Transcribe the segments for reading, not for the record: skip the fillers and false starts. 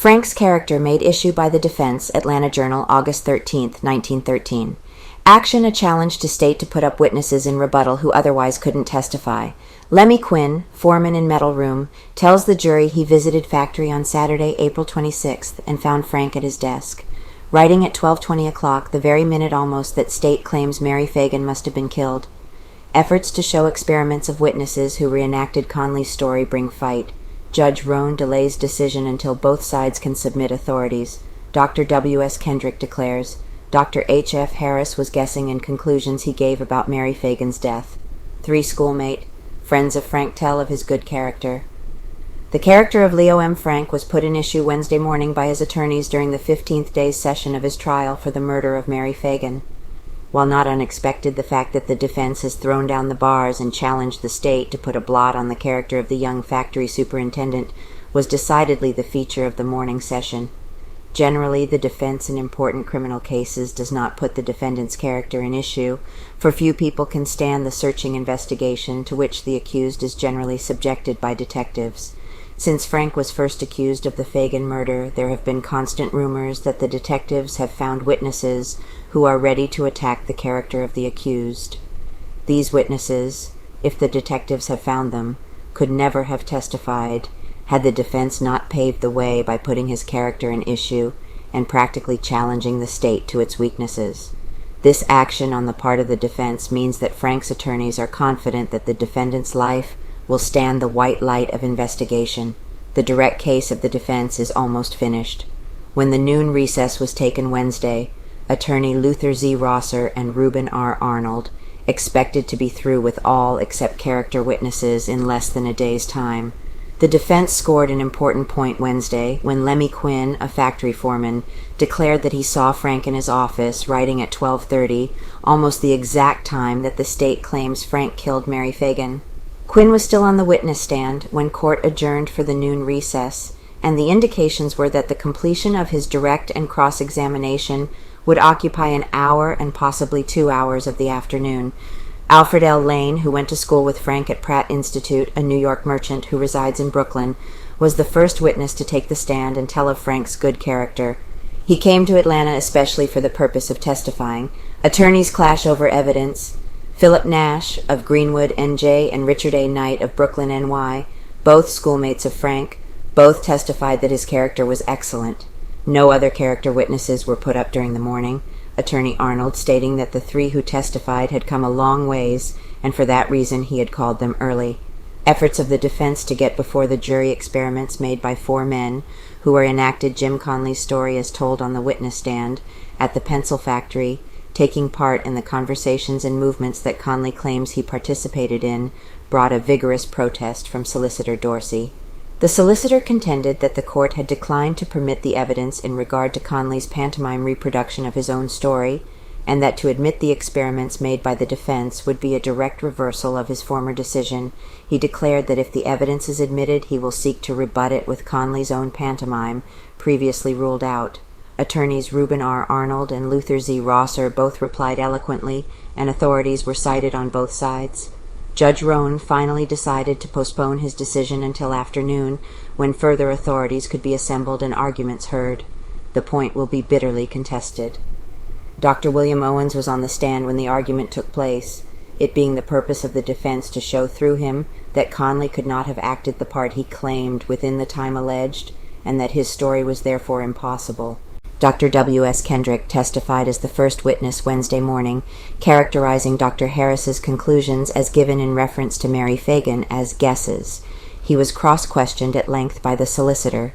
Frank's character made issue by the defense, Atlanta Journal, August 13, 1913. Action, a challenge to state to put up witnesses in rebuttal who otherwise couldn't testify. Lemmie Quinn, foreman in metal room, tells the jury he visited factory on Saturday, April 26th, and found Frank at his desk. Writing at 12:20 o'clock, the very minute almost that state claims Mary Phagan must have been killed. Efforts to show experiments of witnesses who reenacted Conley's story bring fight. Judge Roan delays decision until both sides can submit authorities. Dr. W.S. Kendrick declares, Dr. H.F. Harris was guessing in conclusions he gave about Mary Phagan's death. 3 schoolmate, friends of Frank tell of his good character. The character of Leo M. Frank was put in issue Wednesday morning by his attorneys during the 15th day's session of his trial for the murder of Mary Phagan. While not unexpected, the fact that the defense has thrown down the bars and challenged the state to put a blot on the character of the young factory superintendent was decidedly the feature of the morning session. Generally, the defense in important criminal cases does not put the defendant's character in issue, for few people can stand the searching investigation to which the accused is generally subjected by detectives. Since Frank was first accused of the Phagan murder, there have been constant rumors that the detectives have found witnesses who are ready to attack the character of the accused. These witnesses, if the detectives have found them, could never have testified had the defense not paved the way by putting his character in issue and practically challenging the state to its weaknesses. This action on the part of the defense means that Frank's attorneys are confident that the defendant's life will stand the white light of investigation. The direct case of the defense is almost finished. When the noon recess was taken Wednesday, Attorney Luther Z. Rosser and Reuben R. Arnold expected to be through with all except character witnesses in less than a day's time. The defense scored an important point Wednesday when Lemmie Quinn, a factory foreman, declared that he saw Frank in his office writing at 12:30, almost the exact time that the state claims Frank killed Mary Phagan. Quinn was still on the witness stand when court adjourned for the noon recess, and the indications were that the completion of his direct and cross-examination would occupy an hour and possibly 2 hours of the afternoon. Alfred L. Lane, who went to school with Frank at Pratt Institute, a New York merchant who resides in Brooklyn, was the first witness to take the stand and tell of Frank's good character. He came to Atlanta especially for the purpose of testifying. Attorneys clash over evidence. Philip Nash of Greenwood, N.J., and Richard A. Knight of Brooklyn, N.Y., both schoolmates of Frank, both testified that his character was excellent. No other character witnesses were put up during the morning, Attorney Arnold stating that the 3 who testified had come a long ways, and for that reason he had called them early. Efforts of the defense to get before the jury experiments made by 4 men, who reenacted Jim Conley's story as told on the witness stand, at the pencil factory, taking part in the conversations and movements that Conley claims he participated in, brought a vigorous protest from Solicitor Dorsey. The solicitor contended that the court had declined to permit the evidence in regard to Conley's pantomime reproduction of his own story, and that to admit the experiments made by the defense would be a direct reversal of his former decision. He declared that if the evidence is admitted, he will seek to rebut it with Conley's own pantomime, previously ruled out. Attorneys Reuben R. Arnold and Luther Z. Rosser both replied eloquently, and authorities were cited on both sides. Judge Roan finally decided to postpone his decision until afternoon, when further authorities could be assembled and arguments heard. The point will be bitterly contested. Dr. William Owens was on the stand when the argument took place, it being the purpose of the defense to show through him that Conley could not have acted the part he claimed within the time alleged, and that his story was therefore impossible. Dr. W.S. Kendrick testified as the first witness Wednesday morning, characterizing Dr. Harris's conclusions as given in reference to Mary Phagan as guesses. He was cross-questioned at length by the solicitor.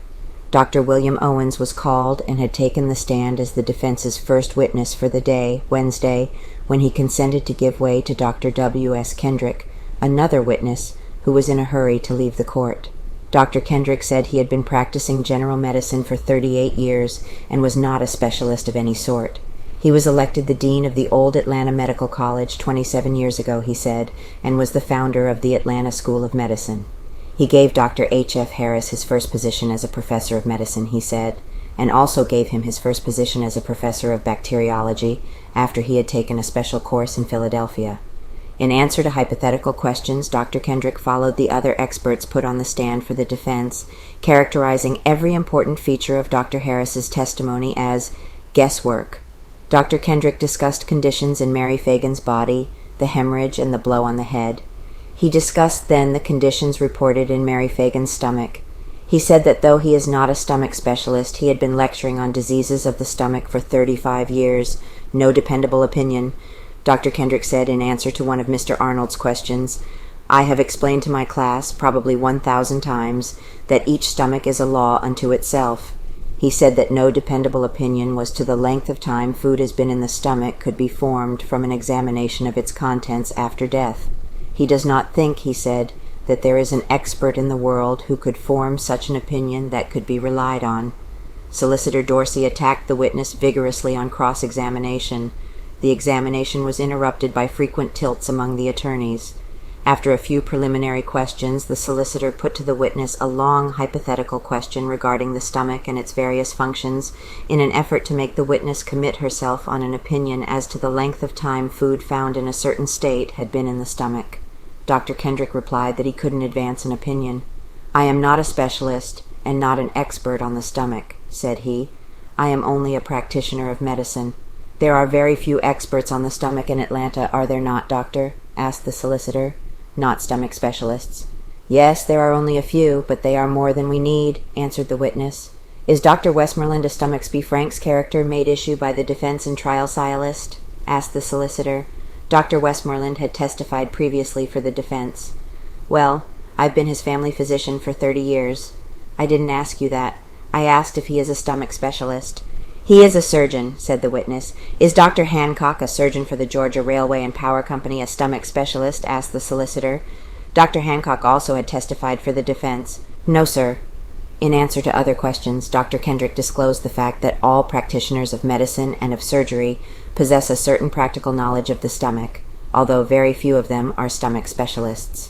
Dr. William Owens was called and had taken the stand as the defense's first witness for the day, Wednesday, when he consented to give way to Dr. W.S. Kendrick, another witness who was in a hurry to leave the court. Dr. Kendrick said he had been practicing general medicine for 38 years and was not a specialist of any sort. He was elected the dean of the old Atlanta Medical College 27 years ago, he said, and was the founder of the Atlanta School of Medicine. He gave Dr. H.F. Harris his first position as a professor of medicine, he said, and also gave him his first position as a professor of bacteriology after he had taken a special course in Philadelphia. In answer to hypothetical questions, Dr. Kendrick followed the other experts put on the stand for the defense, characterizing every important feature of Dr. Harris's testimony as guesswork. Dr. Kendrick discussed conditions in Mary Phagan's body, the hemorrhage and the blow on the head. He discussed then the conditions reported in Mary Phagan's stomach. He said that though he is not a stomach specialist, he had been lecturing on diseases of the stomach for 35 years. No dependable opinion. Dr. Kendrick said in answer to one of Mr. Arnold's questions, "I have explained to my class, probably 1,000 times, that each stomach is a law unto itself." He said that no dependable opinion was to the length of time food has been in the stomach could be formed from an examination of its contents after death. He does not think, he said, that there is an expert in the world who could form such an opinion that could be relied on. Solicitor Dorsey attacked the witness vigorously on cross-examination. The examination was interrupted by frequent tilts among the attorneys. After a few preliminary questions, the solicitor put to the witness a long hypothetical question regarding the stomach and its various functions in an effort to make the witness commit herself on an opinion as to the length of time food found in a certain state had been in the stomach. Dr. Kendrick replied that he couldn't advance an opinion. "I am not a specialist and not an expert on the stomach," said he. "I am only a practitioner of medicine." "There are very few experts on the stomach in Atlanta, are there not, doctor?" asked the solicitor. "Not stomach specialists." "Yes, there are only a few, but they are more than we need," answered the witness. "Is Dr. Westmoreland a Stomachsby Frank's character made issue by the defense and trial sciolist?" asked the solicitor. Dr. Westmoreland had testified previously for the defense. "Well, I've been his family physician for 30 years. "I didn't ask you that. I asked if he is a stomach specialist." "He is a surgeon," said the witness. "Is Dr. Hancock, a surgeon for the Georgia Railway and Power Company, a stomach specialist?" asked the solicitor. Dr. Hancock also had testified for the defense. "No, sir." In answer to other questions, Dr. Kendrick disclosed the fact that all practitioners of medicine and of surgery possess a certain practical knowledge of the stomach, although very few of them are stomach specialists.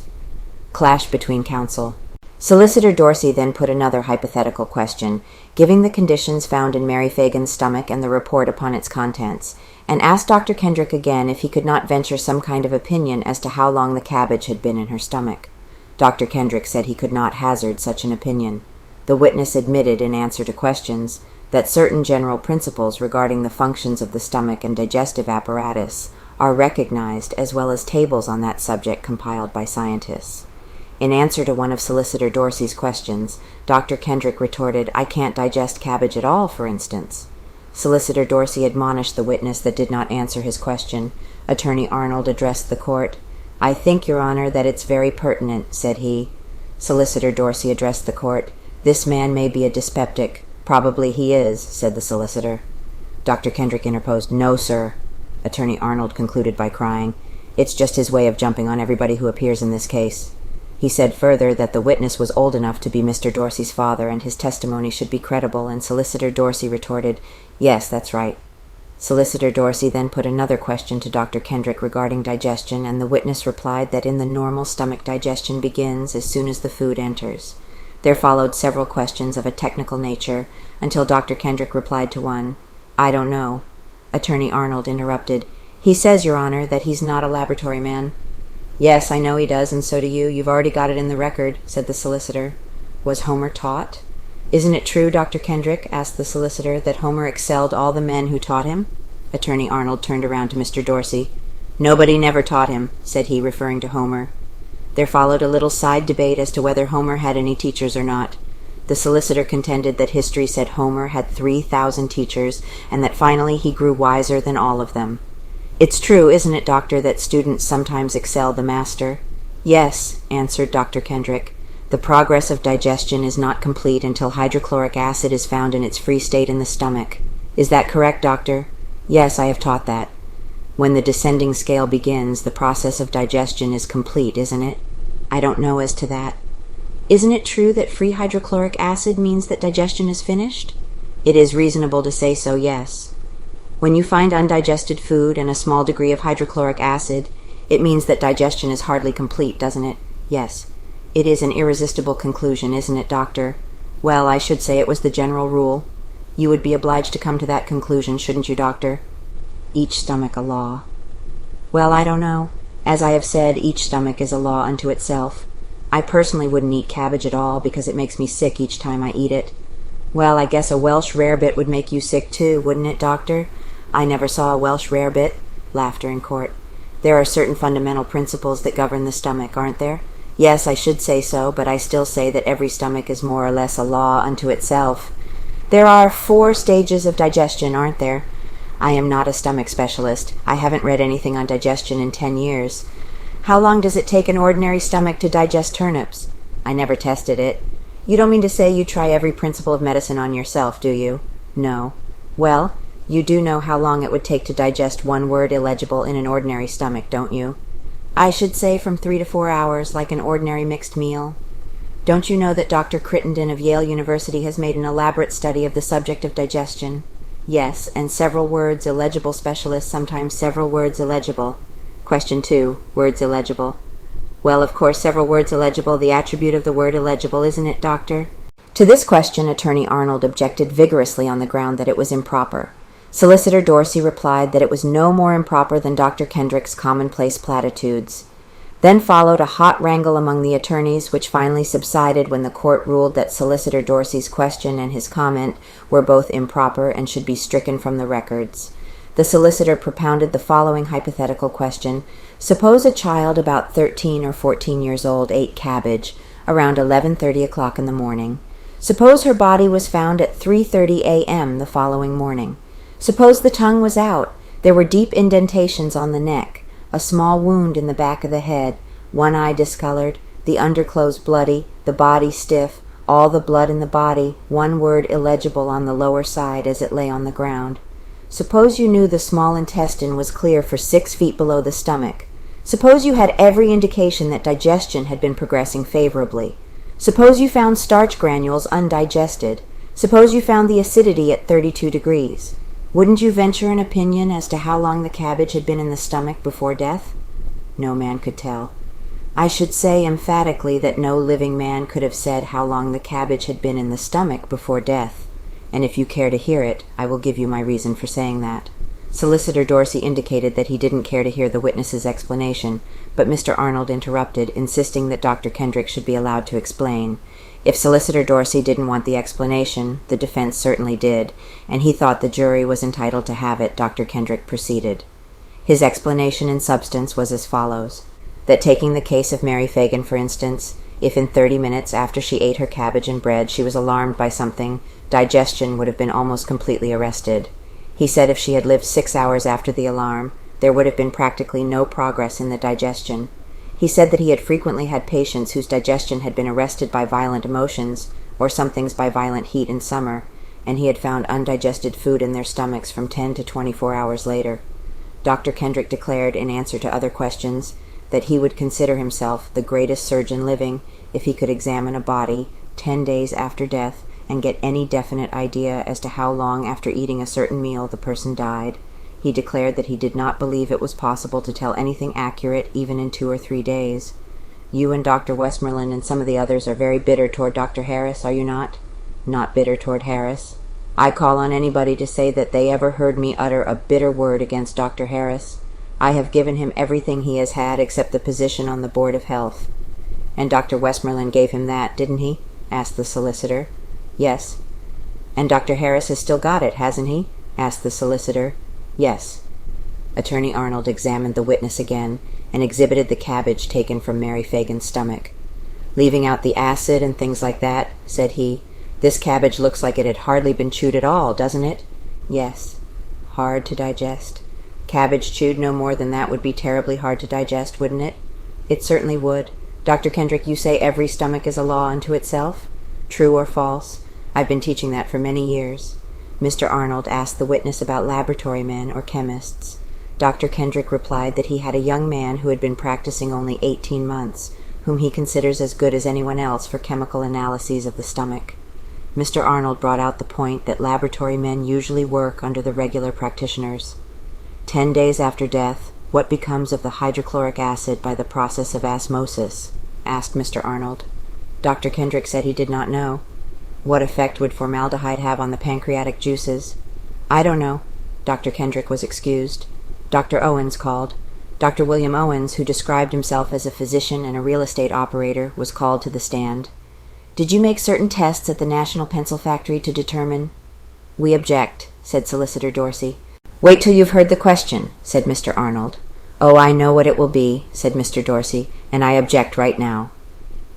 Clash between counsel. Solicitor Dorsey then put another hypothetical question, giving the conditions found in Mary Phagan's stomach and the report upon its contents, and asked Dr. Kendrick again if he could not venture some kind of opinion as to how long the cabbage had been in her stomach. Dr. Kendrick said he could not hazard such an opinion. The witness admitted in answer to questions that certain general principles regarding the functions of the stomach and digestive apparatus are recognized, as well as tables on that subject compiled by scientists. In answer to one of Solicitor Dorsey's questions, Dr. Kendrick retorted, "I can't digest cabbage at all, for instance." Solicitor Dorsey admonished the witness that did not answer his question. Attorney Arnold addressed the court. "I think, Your Honor, that it's very pertinent," said he. Solicitor Dorsey addressed the court. "This man may be a dyspeptic. Probably he is," said the solicitor. Dr. Kendrick interposed. "No, sir." Attorney Arnold concluded by crying, "It's just his way of jumping on everybody who appears in this case." He said further that the witness was old enough to be Mr. Dorsey's father and his testimony should be credible, and Solicitor Dorsey retorted, "Yes, that's right." Solicitor Dorsey then put another question to Dr. Kendrick regarding digestion, and the witness replied that in the normal stomach digestion begins as soon as the food enters. There followed several questions of a technical nature, until Dr. Kendrick replied to one, "I don't know." Attorney Arnold interrupted, "He says, Your Honor, that he's not a laboratory man." "Yes, I know he does, and so do you. You've already got it in the record," said the solicitor. "Was Homer taught?" "Isn't it true, Dr. Kendrick," asked the solicitor, "that Homer excelled all the men who taught him?" Attorney Arnold turned around to Mr. Dorsey. "Nobody never taught him," said he, referring to Homer. There followed a little side debate as to whether Homer had any teachers or not. The solicitor contended that history said Homer had 3,000 teachers, and that finally he grew wiser than all of them. "It's true, isn't it, doctor, that students sometimes excel the master?" "Yes," answered Dr. Kendrick. "The progress of digestion is not complete until hydrochloric acid is found in its free state in the stomach. Is that correct, doctor?" "Yes, I have taught that." "When the descending scale begins, the process of digestion is complete, isn't it?" "I don't know as to that." "Isn't it true that free hydrochloric acid means that digestion is finished?" "It is reasonable to say so, yes." "When you find undigested food and a small degree of hydrochloric acid, it means that digestion is hardly complete, doesn't it?" "Yes." "It is an irresistible conclusion, isn't it, doctor?" "Well, I should say it was the general rule." "You would be obliged to come to that conclusion, shouldn't you, doctor?" "Each stomach a law." "Well, I don't know. As I have said, each stomach is a law unto itself. I personally wouldn't eat cabbage at all because it makes me sick each time I eat it. Well, I guess a Welsh rarebit would make you sick too, wouldn't it, Doctor? I never saw a Welsh rarebit. Laughter in court. There are certain fundamental principles that govern the stomach, aren't there? Yes, I should say so, but I still say that every stomach is more or less a law unto itself. There are 4 stages of digestion, aren't there? I am not a stomach specialist. I haven't read anything on digestion in 10 years. How long does it take an ordinary stomach to digest turnips? I never tested it. You don't mean to say you try every principle of medicine on yourself, do you? No. Well, you do know how long it would take to digest one word illegible in an ordinary stomach, don't you? I should say from 3 to 4 hours, like an ordinary mixed meal. Don't you know that Dr. Crittenden of Yale University has made an elaborate study of the subject of digestion? Yes, and several words illegible specialists, sometimes several words illegible. Question 2. Words illegible. Well, of course, several words illegible, the attribute of the word illegible, isn't it, Doctor? To this question, Attorney Arnold objected vigorously on the ground that it was improper. Solicitor Dorsey replied that it was no more improper than Dr. Kendrick's commonplace platitudes. Then followed a hot wrangle among the attorneys, which finally subsided when the court ruled that Solicitor Dorsey's question and his comment were both improper and should be stricken from the records. The solicitor propounded the following hypothetical question. Suppose a child about 13 or 14 years old ate cabbage around 11:30 o'clock in the morning. Suppose her body was found at 3:30 a.m. the following morning. Suppose the tongue was out. There were deep indentations on the neck, a small wound in the back of the head, one eye discolored, the underclothes bloody, the body stiff, all the blood in the body, one word illegible on the lower side as it lay on the ground. Suppose you knew the small intestine was clear for 6 feet below the stomach. Suppose you had every indication that digestion had been progressing favorably. Suppose you found starch granules undigested. Suppose you found the acidity at 32 degrees. Wouldn't you venture an opinion as to how long the cabbage had been in the stomach before death? No man could tell. I should say emphatically that no living man could have said how long the cabbage had been in the stomach before death. And if you care to hear it, I will give you my reason for saying that. Solicitor Dorsey indicated that he didn't care to hear the witness's explanation, but Mr. Arnold interrupted, insisting that Dr. Kendrick should be allowed to explain. If Solicitor Dorsey didn't want the explanation, the defense certainly did, and he thought the jury was entitled to have it. Dr. Kendrick proceeded. His explanation in substance was as follows. That taking the case of Mary Phagan, for instance, if in 30 minutes after she ate her cabbage and bread she was alarmed by something, digestion would have been almost completely arrested. He said if she had lived 6 hours after the alarm, there would have been practically no progress in the digestion. He said that he had frequently had patients whose digestion had been arrested by violent emotions, or some things by violent heat in summer, and he had found undigested food in their stomachs from 10 to 24 hours later. Dr. Kendrick declared, in answer to other questions, that he would consider himself the greatest surgeon living if he could examine a body 10 days after death and get any definite idea as to how long after eating a certain meal the person died. He declared that he did not believe it was possible to tell anything accurate even in 2 or 3 days. You and Dr. Westmoreland and some of the others are very bitter toward Dr. Harris, are you not? Not bitter toward Harris. I call on anybody to say that they ever heard me utter a bitter word against Dr. Harris. I have given him everything he has had except the position on the Board of Health. And Dr. Westmoreland gave him that, didn't he? Asked the solicitor. Yes. And Dr. Harris has still got it, hasn't he? Asked the solicitor. Yes. Attorney Arnold examined the witness again and exhibited the cabbage taken from Mary Phagan's stomach. Leaving out the acid and things like that, said he, this cabbage looks like it had hardly been chewed at all, doesn't it? Yes. Hard to digest. Cabbage chewed no more than that would be terribly hard to digest, wouldn't it? It certainly would. Dr. Kendrick, you say every stomach is a law unto itself? True or false? I've been teaching that for many years. Mr. Arnold asked the witness about laboratory men or chemists. Dr. Kendrick replied that he had a young man who had been practicing only 18 months, whom he considers as good as anyone else for chemical analyses of the stomach. Mr. Arnold brought out the point that laboratory men usually work under the regular practitioners. 10 days after death, what becomes of the hydrochloric acid by the process of osmosis? Asked Mr. Arnold. Dr. Kendrick said he did not know. What effect would formaldehyde have on the pancreatic juices? I don't know. Dr. Kendrick was excused. Dr. Owens called. Dr. William Owens, who described himself as a physician and a real estate operator, was called to the stand. "Did you make certain tests at the National Pencil Factory to determine—" "We object," said Solicitor Dorsey. "Wait till you've heard the question," said Mr. Arnold. "Oh, I know what it will be," said Mr. Dorsey, "and I object right now."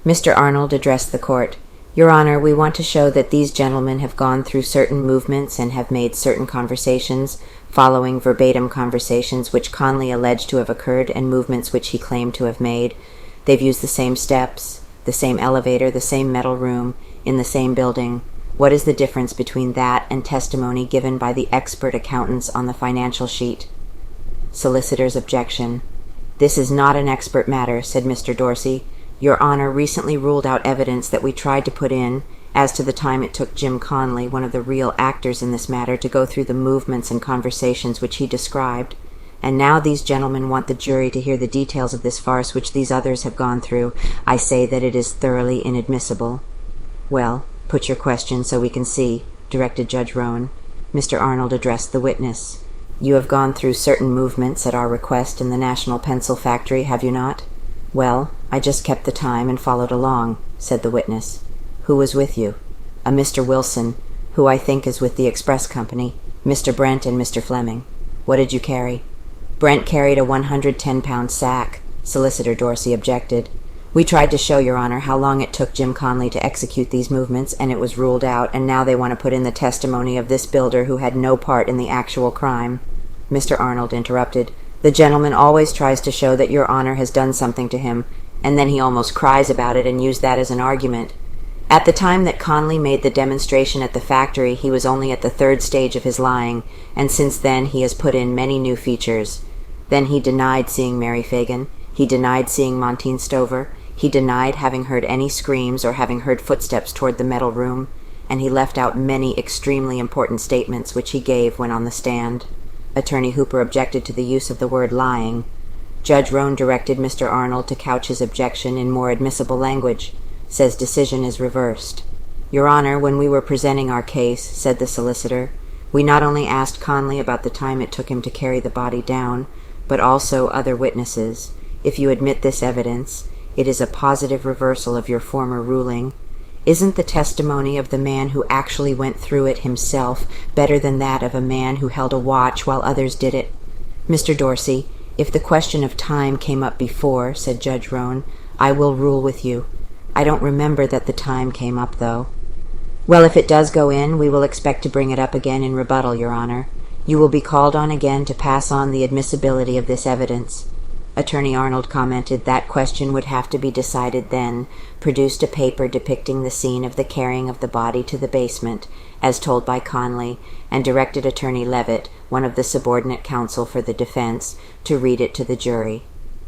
Mr. Arnold addressed the court. "Your Honor, we want to show that these gentlemen have gone through certain movements and have made certain conversations, following verbatim conversations which Conley alleged to have occurred and movements which he claimed to have made. They've used the same steps, the same elevator, the same metal room, in the same building. What is the difference between that and testimony given by the expert accountants on the financial sheet?" Solicitor's objection. "This is not an expert matter," said Mr. Dorsey. "Your Honor recently ruled out evidence that we tried to put in as to the time it took Jim Conley, one of the real actors in this matter, to go through the movements and conversations which he described. And now these gentlemen want the jury to hear the details of this farce which these others have gone through. I say that it is thoroughly inadmissible." "Well, put your question so we can see," directed Judge Roan. Mr. Arnold addressed the witness. "You have gone through certain movements at our request in the National Pencil Factory, have you not?" "Well, I just kept the time and followed along," said the witness. "Who was with you?" "A Mr. Wilson, who I think is with the Express Company, Mr. Brent and Mr. Fleming." "What did you carry?" "Brent carried a 110-pound sack." Solicitor Dorsey objected. "We tried to show, Your Honor, how long it took Jim Conley to execute these movements, and it was ruled out, and now they want to put in the testimony of this builder who had no part in the actual crime." Mr. Arnold interrupted. "The gentleman always tries to show that Your Honor has done something to him, and then he almost cries about it and used that as an argument. At the time that Conley made the demonstration at the factory, he was only at the third stage of his lying, and since then he has put in many new features. Then he denied seeing Mary Phagan. He denied seeing Montine Stover. He denied having heard any screams or having heard footsteps toward the metal room, and he left out many extremely important statements which he gave when on the stand." Attorney Hooper objected to the use of the word lying. Judge Roan directed Mr. Arnold to couch his objection in more admissible language. Says decision is reversed. "Your Honor, when we were presenting our case," said the solicitor, "we not only asked Conley about the time it took him to carry the body down, but also other witnesses. If you admit this evidence, it is a positive reversal of your former ruling. Isn't the testimony of the man who actually went through it himself better than that of a man who held a watch while others did it?" "Mr. Dorsey, if the question of time came up before," said Judge Roan, "I will rule with you. I don't remember that the time came up, though." "Well, if it does go in, we will expect to bring it up again in rebuttal, Your Honor. You will be called on again to pass on the admissibility of this evidence." Attorney Arnold commented that question would have to be decided then, produced a paper depicting the scene of the carrying of the body to the basement, as told by Conley, and directed Attorney Levitt, one of the subordinate counsel for the defense, to read it to the jury.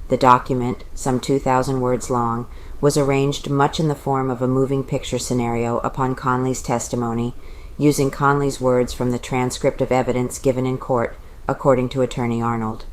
The document, some 2,000 words long, was arranged much in the form of a moving picture scenario upon Conley's testimony, using Conley's words from the transcript of evidence given in court, according to Attorney Arnold.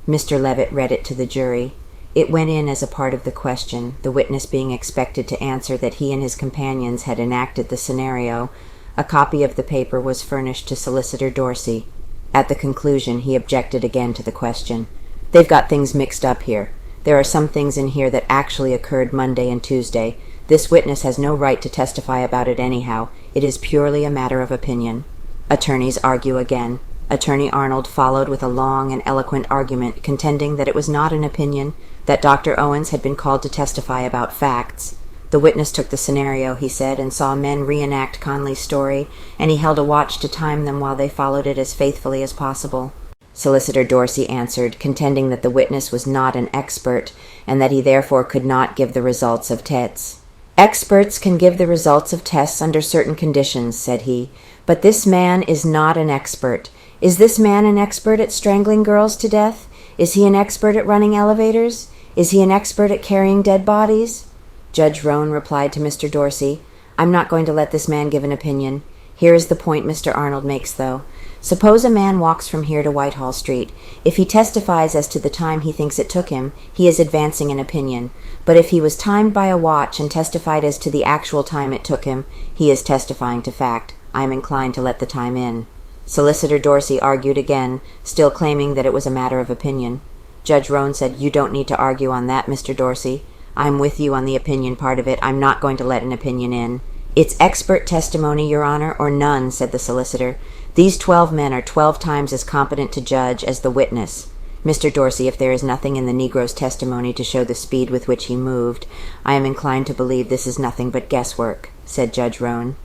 Mr. Levitt read it to the jury. It went in as a part of the question, the witness being expected to answer that he and his companions had enacted the scenario. A copy of the paper was furnished to Solicitor Dorsey. At the conclusion, he objected again to the question. "They've got things mixed up here. There are some things in here that actually occurred Monday and Tuesday. This witness has no right to testify about it anyhow. It is purely a matter of opinion." Attorneys argue again. Attorney Arnold followed with a long and eloquent argument, contending that it was not an opinion, that Dr. Owens had been called to testify about facts. The witness took the scenario, he said, and saw men reenact Conley's story, and he held a watch to time them while they followed it as faithfully as possible. Solicitor Dorsey answered, contending that the witness was not an expert, and that he therefore could not give the results of tests. "Experts can give the results of tests under certain conditions," said he, "but this man is not an expert. Is this man an expert at strangling girls to death? Is he an expert at running elevators? Is he an expert at carrying dead bodies?" Judge Roan replied to Mr. Dorsey, "I'm not going to let this man give an opinion. Here is the point Mr. Arnold makes, though. Suppose a man walks from here to Whitehall Street. If he testifies as to the time he thinks it took him, he is advancing an opinion. But if he was timed by a watch and testified as to the actual time it took him, he is testifying to fact. I am inclined to let the time in." Solicitor Dorsey argued again, still claiming that it was a matter of opinion. Judge Roan said, "You don't need to argue on that, Mr. Dorsey. I'm with you on the opinion part of it. I'm not going to let an opinion in." "It's expert testimony, Your Honor, or none," said the solicitor. "These 12 men are 12 times as competent to judge as the witness. Mr. Dorsey, if there is nothing in the Negro's testimony to show the speed with which he moved, I am inclined to believe this is nothing but guesswork," said Judge Roan.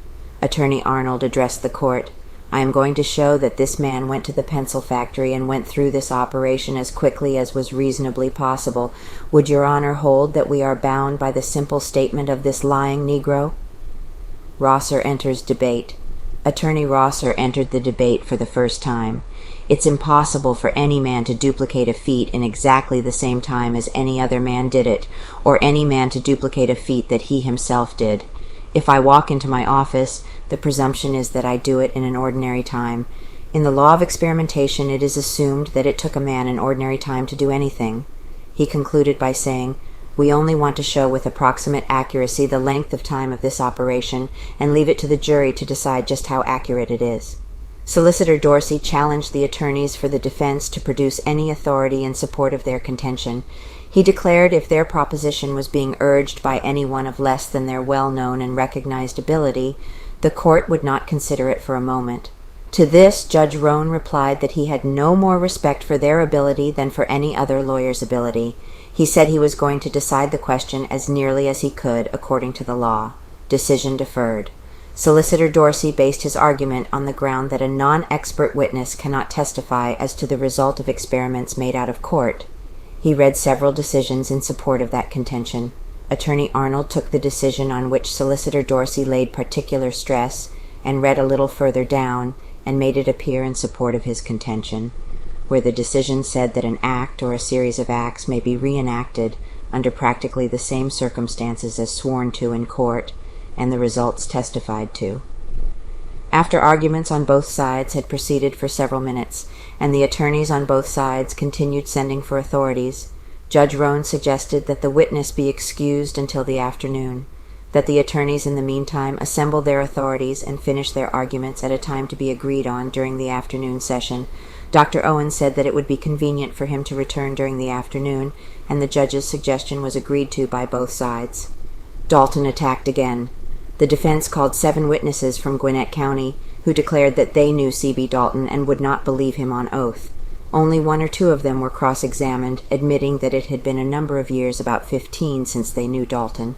Attorney Arnold addressed the court. "I am going to show that this man went to the pencil factory and went through this operation as quickly as was reasonably possible. Would Your Honor hold that we are bound by the simple statement of this lying Negro?" Rosser enters debate. Attorney Rosser entered the debate for the first time. "It's impossible for any man to duplicate a feat in exactly the same time as any other man did it, or any man to duplicate a feat that he himself did. If I walk into my office, the presumption is that I do it in an ordinary time. In the law of experimentation, it is assumed that it took a man an ordinary time to do anything." He concluded by saying, "We only want to show with approximate accuracy the length of time of this operation, and leave it to the jury to decide just how accurate it is." Solicitor Dorsey challenged the attorneys for the defense to produce any authority in support of their contention. He declared if their proposition was being urged by anyone of less than their well-known and recognized ability, the court would not consider it for a moment. To this, Judge Roan replied that he had no more respect for their ability than for any other lawyer's ability. He said he was going to decide the question as nearly as he could according to the law. Decision deferred. Solicitor Dorsey based his argument on the ground that a non-expert witness cannot testify as to the result of experiments made out of court. He read several decisions in support of that contention. Attorney Arnold took the decision on which Solicitor Dorsey laid particular stress and read a little further down and made it appear in support of his contention, where the decision said that an act or a series of acts may be reenacted under practically the same circumstances as sworn to in court and the results testified to. After arguments on both sides had proceeded for several minutes, and the attorneys on both sides continued sending for authorities, Judge Roan suggested that the witness be excused until the afternoon, that the attorneys in the meantime assemble their authorities and finish their arguments at a time to be agreed on during the afternoon session. Dr. Owen said that it would be convenient for him to return during the afternoon, and the judge's suggestion was agreed to by both sides. Dalton attacked again. The defense called 7 witnesses from Gwinnett County, who declared that they knew C.B. Dalton and would not believe him on oath. Only 1 or 2 of them were cross-examined, admitting that it had been a number of years, about 15, since they knew Dalton.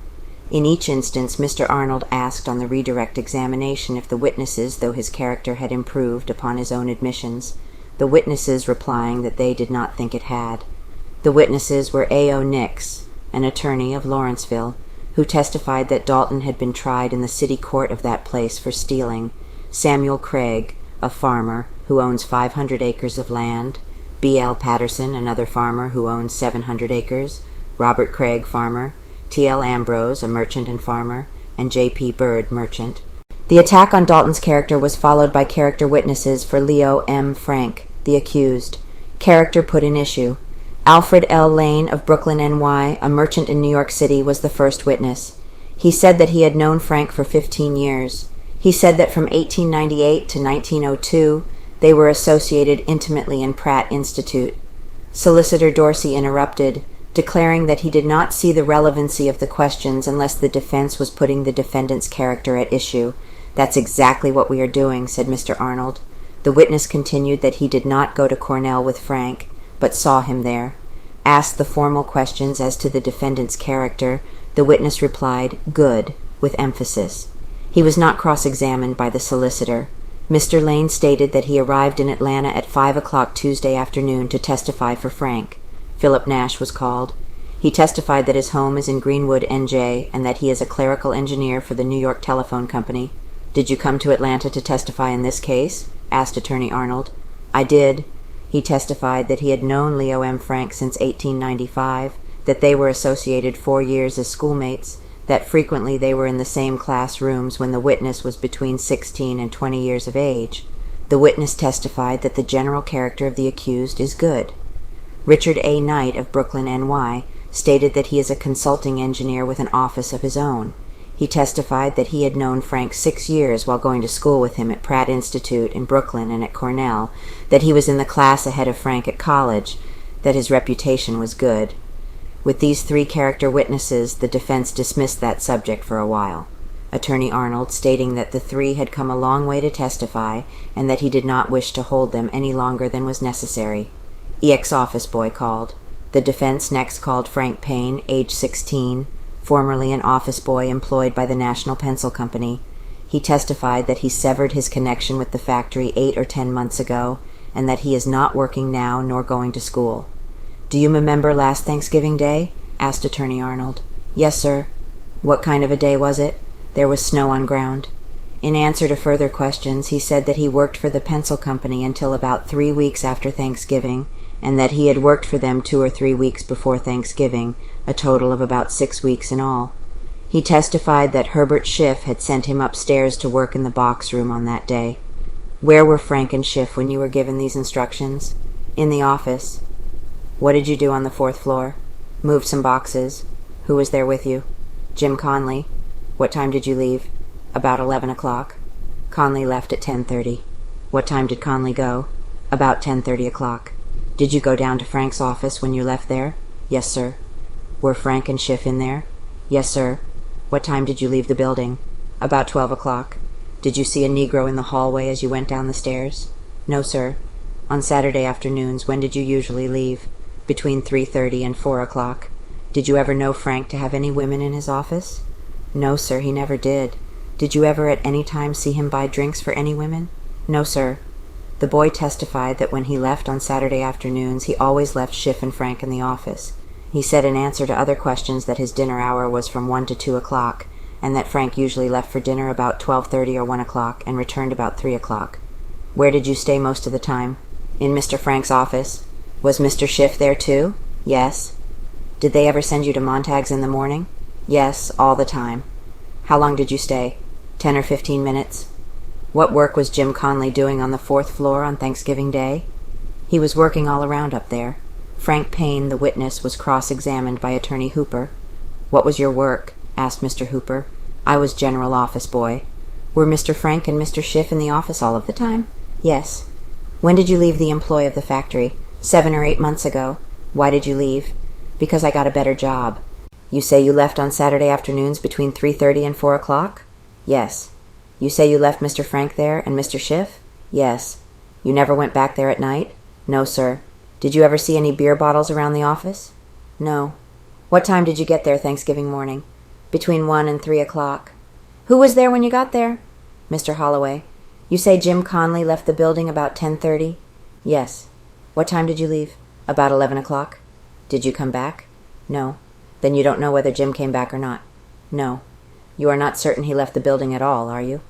In each instance, Mr. Arnold asked on the redirect examination if the witnesses, though his character had improved upon his own admissions, the witnesses replying that they did not think it had. The witnesses were A.O. Nix, an attorney of Lawrenceville, who testified that Dalton had been tried in the city court of that place for stealing, Samuel Craig, a farmer who owns 500 acres of land, B.L. Patterson, another farmer who owns 700 acres, Robert Craig, farmer, T.L. Ambrose, a merchant and farmer, and J.P. Bird, merchant. The attack on Dalton's character was followed by character witnesses for Leo M. Frank, the accused. Character put in issue. Alfred L. Lane of Brooklyn, N.Y., a merchant in New York City, was the first witness. He said that he had known Frank for 15 years. He said that from 1898 to 1902, they were associated intimately in Pratt Institute. Solicitor Dorsey interrupted, declaring that he did not see the relevancy of the questions unless the defense was putting the defendant's character at issue. "That's exactly what we are doing," said Mr. Arnold. The witness continued that he did not go to Cornell with Frank, but saw him there. Asked the formal questions as to the defendant's character, the witness replied, "Good," with emphasis. He was not cross-examined by the solicitor. Mr. Lane stated that he arrived in Atlanta at 5 o'clock Tuesday afternoon to testify for Frank. Philip Nash was called. He testified that his home is in Greenwood, N.J., and that he is a clerical engineer for the New York Telephone Company. "Did you come to Atlanta to testify in this case?" asked Attorney Arnold. "I did." He testified that he had known Leo M. Frank since 1895, that they were associated 4 years as schoolmates, that frequently they were in the same classrooms when the witness was between 16 and 20 years of age. The witness testified that the general character of the accused is good. Richard A. Knight of Brooklyn, N.Y., stated that he is a consulting engineer with an office of his own. He testified that he had known Frank 6 years while going to school with him at Pratt Institute in Brooklyn and at Cornell, that he was in the class ahead of Frank at college, that his reputation was good. With these three character witnesses, the defense dismissed that subject for a while. Attorney Arnold stating that the three had come a long way to testify and that he did not wish to hold them any longer than was necessary. EX office boy called. The defense next called Frank Payne, age 16, formerly an office boy employed by the National Pencil Company. He testified that he severed his connection with the factory 8 or 10 months ago and that he is not working now nor going to school. "Do you remember last Thanksgiving Day?" asked Attorney Arnold. "Yes, sir." "What kind of a day was it?" "There was snow on ground." In answer to further questions, he said that he worked for the pencil company until about 3 weeks after Thanksgiving, and that he had worked for them 2 or 3 weeks before Thanksgiving, a total of about 6 weeks in all. He testified that Herbert Schiff had sent him upstairs to work in the box room on that day. "Where were Frank and Schiff when you were given these instructions?" "In the office." "What did you do on the 4th floor?" "Moved some boxes." "Who was there with you?" "Jim Conley." "What time did you leave?" "About 11 o'clock. "Conley left at 10:30. "What time did Conley go?" "About 10:30 o'clock. "Did you go down to Frank's office when you left there?" "Yes, sir." "Were Frank and Schiff in there?" "Yes, sir." "What time did you leave the building?" "About 12 o'clock. "Did you see a Negro in the hallway as you went down the stairs?" "No, sir." "On Saturday afternoons, when did you usually leave?" "Between 3:30 and 4 o'clock. "Did you ever know Frank to have any women in his office?" "No, sir, he never did." "Did you ever at any time see him buy drinks for any women?" "No, sir." The boy testified that when he left on Saturday afternoons, he always left Schiff and Frank in the office. He said in answer to other questions that his dinner hour was from 1 to 2 o'clock, and that Frank usually left for dinner about 12:30 or 1 o'clock and returned about 3 o'clock. "Where did you stay most of the time?" "In Mr. Frank's office." "Was Mr. Schiff there too?" "Yes." "Did they ever send you to Montag's in the morning?" "Yes, all the time." "How long did you stay?" 10 or 15 minutes. "What work was Jim Conley doing on the 4th floor on Thanksgiving Day?" "He was working all around up there." Frank Payne, the witness, was cross-examined by Attorney Hooper. "What was your work?" asked Mr. Hooper. "I was general office boy." "Were Mr. Frank and Mr. Schiff in the office all of the time?" "Yes." "When did you leave the employ of the factory?" 7 or 8 months ago." "Why did you leave?" "Because I got a better job." "You say you left on Saturday afternoons between 3:30 and 4 o'clock?" "Yes." "You say you left Mr. Frank there and Mr. Schiff?" "Yes." "You never went back there at night?" "No, sir." "Did you ever see any beer bottles around the office?" "No." "What time did you get there Thanksgiving morning?" "Between 1 and 3 o'clock." "Who was there when you got there?" "Mr. Holloway." "You say Jim Conley left the building about 10:30? "Yes." "What time did you leave?" "About 11 o'clock. "Did you come back?" "No." "Then you don't know whether Jim came back or not?" "No." "You are not certain he left the building at all, are you?"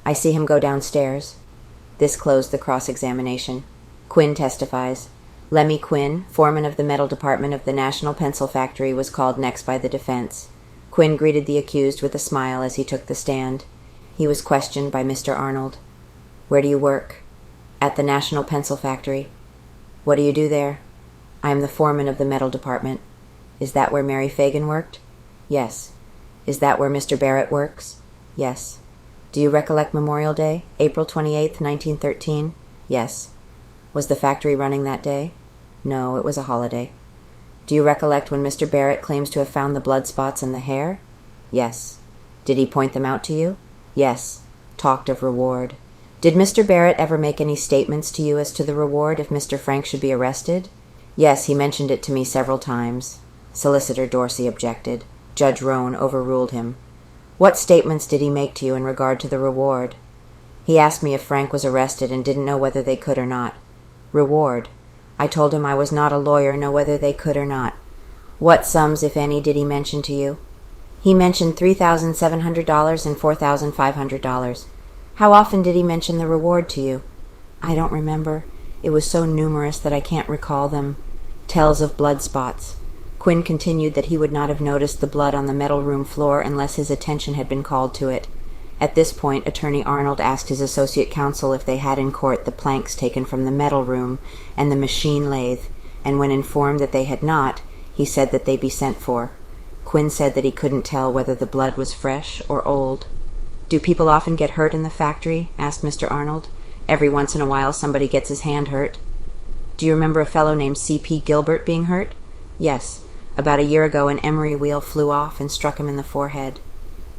"I see him go downstairs." This closed the cross-examination. Quinn testifies. Lemmie Quinn, foreman of the metal department of the National Pencil Factory, was called next by the defense. Quinn greeted the accused with a smile as he took the stand. He was questioned by Mr. Arnold. "Where do you work?" "At the National Pencil Factory." "What do you do there?" "I am the foreman of the metal department." "Is that where Mary Phagan worked?" "Yes." "Is that where Mr. Barrett works?" "Yes." "Do you recollect Memorial Day, April 28th, 1913? "Yes." "Was the factory running that day?" "No, it was a holiday." "Do you recollect when Mr. Barrett claims to have found the blood spots in the hair?" "Yes." "Did he point them out to you?" "Yes." Talked of reward. "Did Mr. Barrett ever make any statements to you as to the reward if Mr. Frank should be arrested?" "Yes, he mentioned it to me several times." Solicitor Dorsey objected. Judge Roan overruled him. "What statements did he make to you in regard to the reward?" "He asked me if Frank was arrested and didn't know whether they could or not." "Reward?" "I told him I was not a lawyer, know whether they could or not." "What sums, if any, did he mention to you?" "He mentioned $3,700 and $4,500. "How often did he mention the reward to you?" "I don't remember. It was so numerous that I can't recall them." Tells of blood spots. Quinn continued that he would not have noticed the blood on the metal room floor unless his attention had been called to it. At this point, Attorney Arnold asked his associate counsel if they had in court the planks taken from the metal room and the machine lathe, and when informed that they had not, he said that they be sent for. Quinn said that he couldn't tell whether the blood was fresh or old. "Do people often get hurt in the factory?" asked Mr. Arnold. "Every once in a while somebody gets his hand hurt." Do you remember a fellow named C.P. Gilbert being hurt? Yes. About a year ago an emery wheel flew off and struck him in the forehead.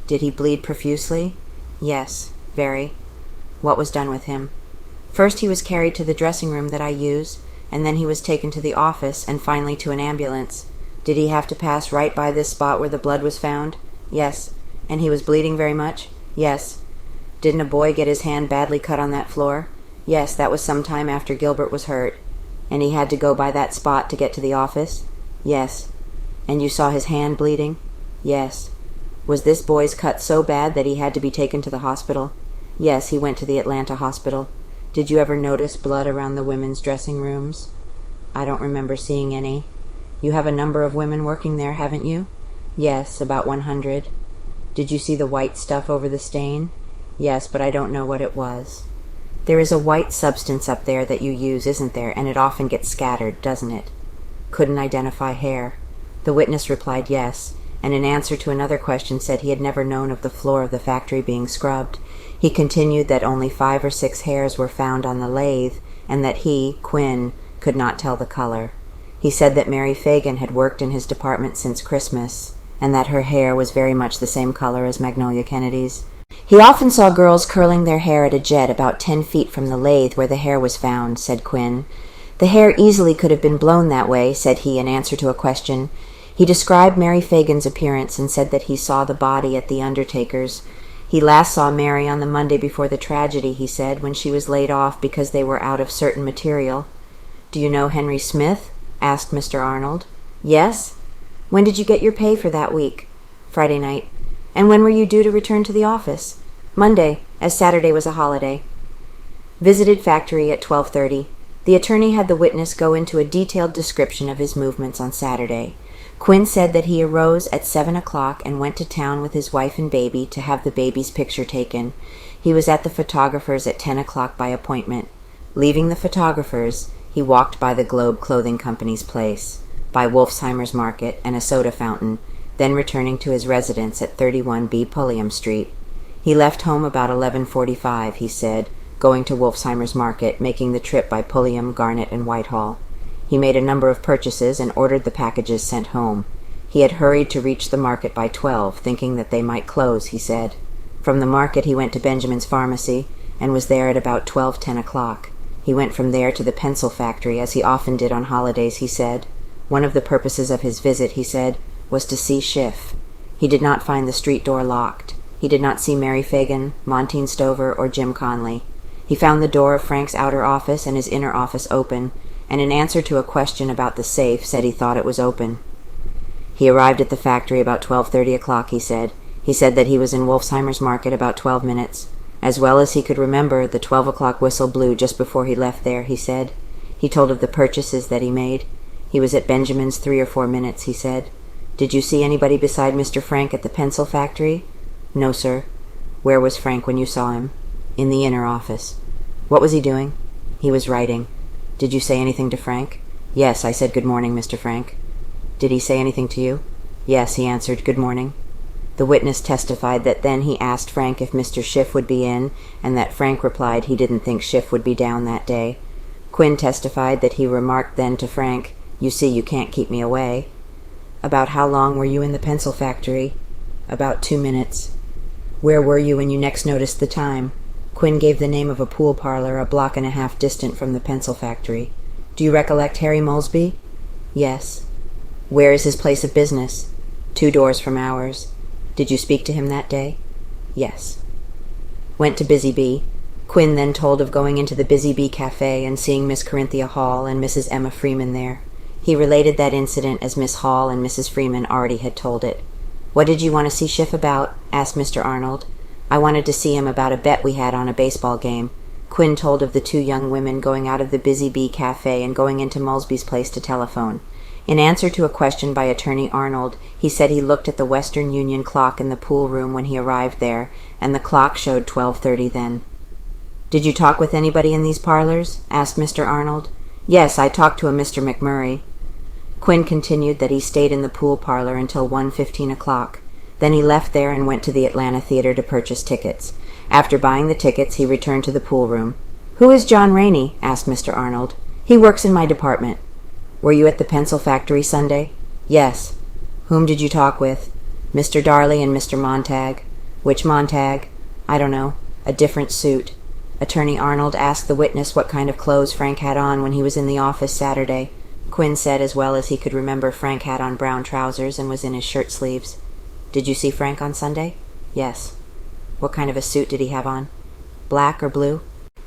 Did he bleed profusely? Yes, very. What was done with him? First he was carried to the dressing room that I use, and then he was taken to the office, and finally to an ambulance. Did he have to pass right by this spot where the blood was found? Yes. And he was bleeding very much? Yes. Didn't a boy get his hand badly cut on that floor? Yes, that was some time after Gilbert was hurt. And he had to go by that spot to get to the office? Yes. And you saw his hand bleeding? Yes. Was this boy's cut so bad that he had to be taken to the hospital? Yes, he went to the Atlanta hospital. Did you ever notice blood around the women's dressing rooms? I don't remember seeing any. You have a number of women working there, haven't you? Yes, about 100. Did you see the white stuff over the stain? Yes, but I don't know what it was. There is a white substance up there that you use, isn't there, and it often gets scattered, doesn't it? Couldn't identify hair. The witness replied yes, and in answer to another question said he had never known of the floor of the factory being scrubbed. He continued that only 5 or 6 hairs were found on the lathe, and that he, Quinn, could not tell the color. He said that Mary Phagan had worked in his department since Christmas, and that her hair was very much the same color as Magnolia Kennedy's. He often saw girls curling their hair at a jet about 10 feet from the lathe where the hair was found, said Quinn. The hair easily could have been blown that way, said he in answer to a question. He described Mary Phagan's appearance and said that he saw the body at the undertaker's. He last saw Mary on the Monday before the tragedy, he said, when she was laid off because they were out of certain material. Do you know Henry Smith? Asked Mr. Arnold. Yes. When did you get your pay for that week? Friday night. And when were you due to return to the office? Monday, as Saturday was a holiday. Visited factory at 12:30. The attorney had the witness go into a detailed description of his movements on Saturday. Quinn said that he arose at 7 o'clock and went to town with his wife and baby to have the baby's picture taken. He was at the photographer's at 10 o'clock by appointment. Leaving the photographer's, he walked by the Globe Clothing Company's place, by Wolfsheimer's Market and a soda fountain, then returning to his residence at 31B Pulliam Street. He left home about 11:45, he said, going to Wolfsheimer's Market, making the trip by Pulliam, Garnet, and Whitehall. He made a number of purchases and ordered the packages sent home. He had hurried to reach the market by 12, thinking that they might close, he said. From the market he went to Benjamin's Pharmacy, and was there at about 12:10 o'clock. He went from there to the pencil factory, as he often did on holidays, he said. One of the purposes of his visit, he said, was to see Schiff. He did not find the street door locked. He did not see Mary Phagan, Montine Stover, or Jim Conley. He found the door of Frank's outer office and his inner office open, and in answer to a question about the safe said he thought it was open. He arrived at the factory about 12:30 o'clock, he said. He said that he was in Wolfsheimer's Market about 12 minutes. As well as he could remember, the 12 o'clock whistle blew just before he left there, he said. He told of the purchases that he made. He was at Benjamin's 3 or 4 minutes, he said. Did you see anybody beside Mr. Frank at the pencil factory? No, sir. Where was Frank when you saw him? In the inner office. What was he doing? He was writing. Did you say anything to Frank? Yes, I said good morning, Mr. Frank. Did he say anything to you? Yes, he answered good morning. The witness testified that then he asked Frank if Mr. Schiff would be in, and that Frank replied he didn't think Schiff would be down that day. Quinn testified that he remarked then to Frank, "You see, you can't keep me away." About how long were you in the pencil factory? About 2 minutes. Where were you when you next noticed the time? Quinn gave the name of a pool parlor a block and a half distant from the pencil factory. Do you recollect Harry Molesby? Yes. Where is his place of business? 2 doors from ours. Did you speak to him that day? Yes. Went to Busy Bee. Quinn then told of going into the Busy Bee Cafe and seeing Miss Corinthia Hall and Mrs. Emma Freeman there. He related that incident as Miss Hall and Mrs. Freeman already had told it. What did you want to see Schiff about? Asked Mr. Arnold. I wanted to see him about a bet we had on a baseball game. Quinn told of the 2 young women going out of the Busy Bee Cafe and going into Molesby's place to telephone. In answer to a question by Attorney Arnold, he said he looked at the Western Union clock in the pool room when he arrived there, and the clock showed 12:30 then. Did you talk with anybody in these parlors? Asked Mr. Arnold. Yes, I talked to a Mr. McMurray. Quinn continued that he stayed in the pool parlor until 1:15 o'clock. Then he left there and went to the Atlanta Theater to purchase tickets. After buying the tickets, he returned to the pool room. Who is John Rainey? Asked Mr. Arnold. He works in my department. Were you at the pencil factory Sunday? Yes. Whom did you talk with? Mr. Darley and Mr. Montag. Which Montag? I don't know. A different suit. Attorney Arnold asked the witness what kind of clothes Frank had on when he was in the office Saturday. Quinn said as well as he could remember Frank had on brown trousers and was in his shirt sleeves. Did you see Frank on Sunday? Yes. What kind of a suit did he have on? Black or blue?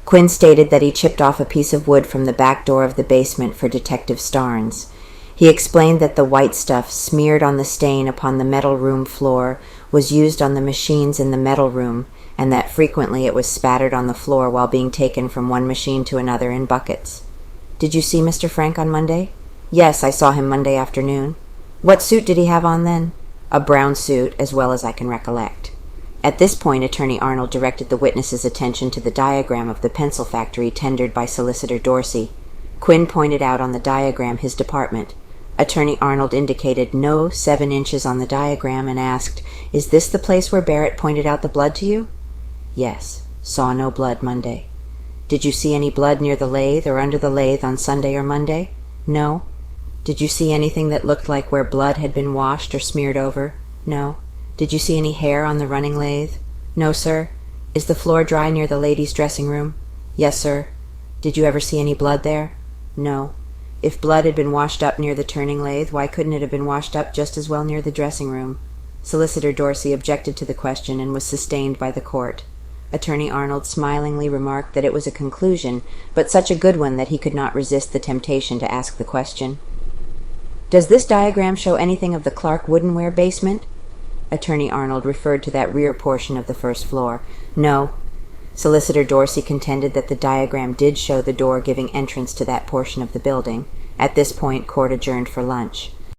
Quinn stated that he chipped off a piece of wood from the back door of the basement for Detective Starnes. He explained that the white stuff smeared on the stain upon the metal room floor was used on the machines in the metal room, and that frequently it was spattered on the floor while being taken from one machine to another in buckets. Did you see Mr. Frank on Monday? Yes, I saw him Monday afternoon. What suit did he have on then? A brown suit, as well as I can recollect. At this point, Attorney Arnold directed the witness's attention to the diagram of the pencil factory tendered by Solicitor Dorsey. Quinn pointed out on the diagram his department. Attorney Arnold indicated no 7 inches on the diagram and asked, "Is this the place where Barrett pointed out the blood to you?" Yes. Saw no blood Monday. Did you see any blood near the lathe or under the lathe on Sunday or Monday? No. Did you see anything that looked like where blood had been washed or smeared over? No. Did you see any hair on the running lathe? No, sir. Is the floor dry near the ladies' dressing room? Yes, sir. Did you ever see any blood there? No. If blood had been washed up near the turning lathe, why couldn't it have been washed up just as well near the dressing room? Solicitor Dorsey objected to the question and was sustained by the court. Attorney Arnold smilingly remarked that it was a conclusion, but such a good one that he could not resist the temptation to ask the question. Does this diagram show anything of the Clark Woodenware basement? Attorney Arnold referred to that rear portion of the first floor. No. Solicitor Dorsey contended that the diagram did show the door giving entrance to that portion of the building. At this point, court adjourned for lunch.